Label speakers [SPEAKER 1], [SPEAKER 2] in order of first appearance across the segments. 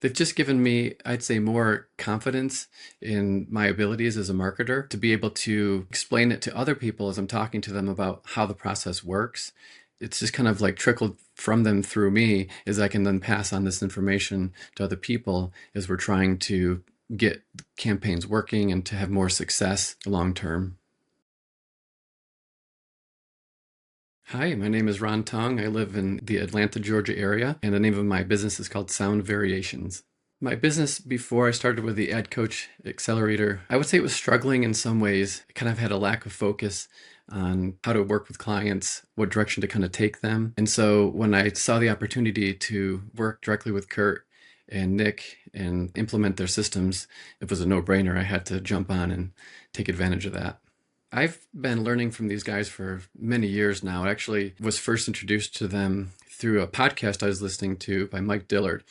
[SPEAKER 1] They've just given me, I'd say, more confidence in my abilities as a marketer to be able to explain it to other people as I'm talking to them about how the process works. It's just kind of like trickled from them through me as I can then pass on this information to other people as we're trying to get campaigns working and to have more success long term. Hi, my name is Ron Tong. I live in the Atlanta, Georgia area, and the name of my business is called Sound Variations. My business before I started with the Ad Coach Accelerator, I would say it was struggling in some ways. It kind of had a lack of focus on how to work with clients, what direction to kind of take them. And so when I saw the opportunity to work directly with Kurt and Nick and implement their systems, it was a no-brainer. I had to jump on and take advantage of that. I've been learning from these guys for many years now. I actually was first introduced to them through a podcast I was listening to by Mike Dillard.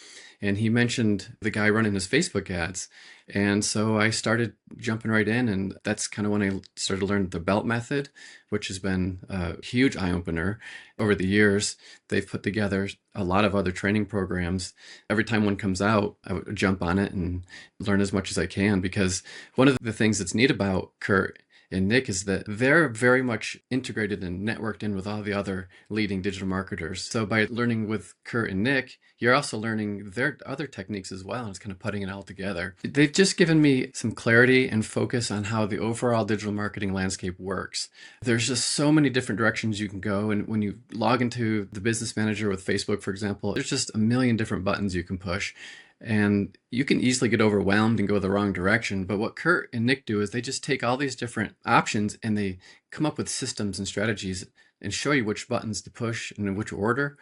[SPEAKER 1] And he mentioned the guy running his Facebook ads. And so I started jumping right in. And that's kind of when I started to learn the belt method, which has been a huge eye opener over the years. They've put together a lot of other training programs. Every time one comes out, I would jump on it and learn as much as I can, because one of the things that's neat about Kurt and Nick is that they're very much integrated and networked in with all the other leading digital marketers. So by learning with Kurt and Nick, you're also learning their other techniques as well, and it's kind of putting it all together. They've just given me some clarity and focus on how the overall digital marketing landscape works. There's just so many different directions you can go, and when you log into the business manager with Facebook, for example, there's just a million different buttons you can push. And you can easily get overwhelmed and go the wrong direction. But what Kurt and Nick do is they just take all these different options and they come up with systems and strategies and show you which buttons to push and in which order.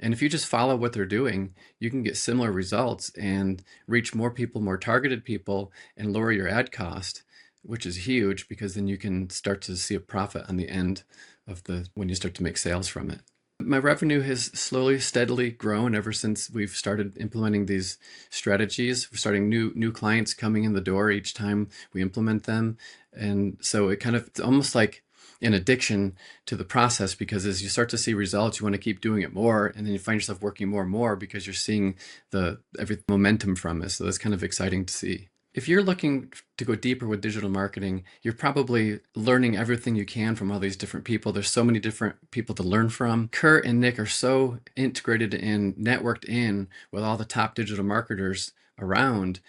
[SPEAKER 1] And if you just follow what they're doing, you can get similar results and reach more people, more targeted people, and lower your ad cost, which is huge, because then you can start to see a profit on the end of when you start to make sales from it. My revenue has slowly, steadily grown ever since we've started implementing these strategies. We're starting new clients coming in the door each time we implement them. And so it's almost like an addiction to the process, because as you start to see results, you want to keep doing it more. And then you find yourself working more and more because you're seeing every momentum from it. So that's kind of exciting to see. If you're looking to go deeper with digital marketing, you're probably learning everything you can from all these different people. There's so many different people to learn from. Kurt and Nick are so integrated and networked in with all the top digital marketers around.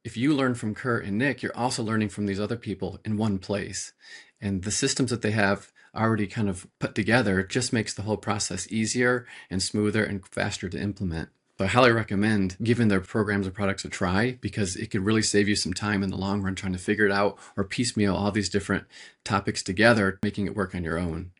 [SPEAKER 1] If you learn from Kurt and Nick, you're also learning from these other people in one place. And the systems that they have already kind of put together just makes the whole process easier and smoother and faster to implement. So I highly recommend giving their programs or products a try, because it could really save you some time in the long run trying to figure it out or piecemeal all these different topics together, making it work on your own.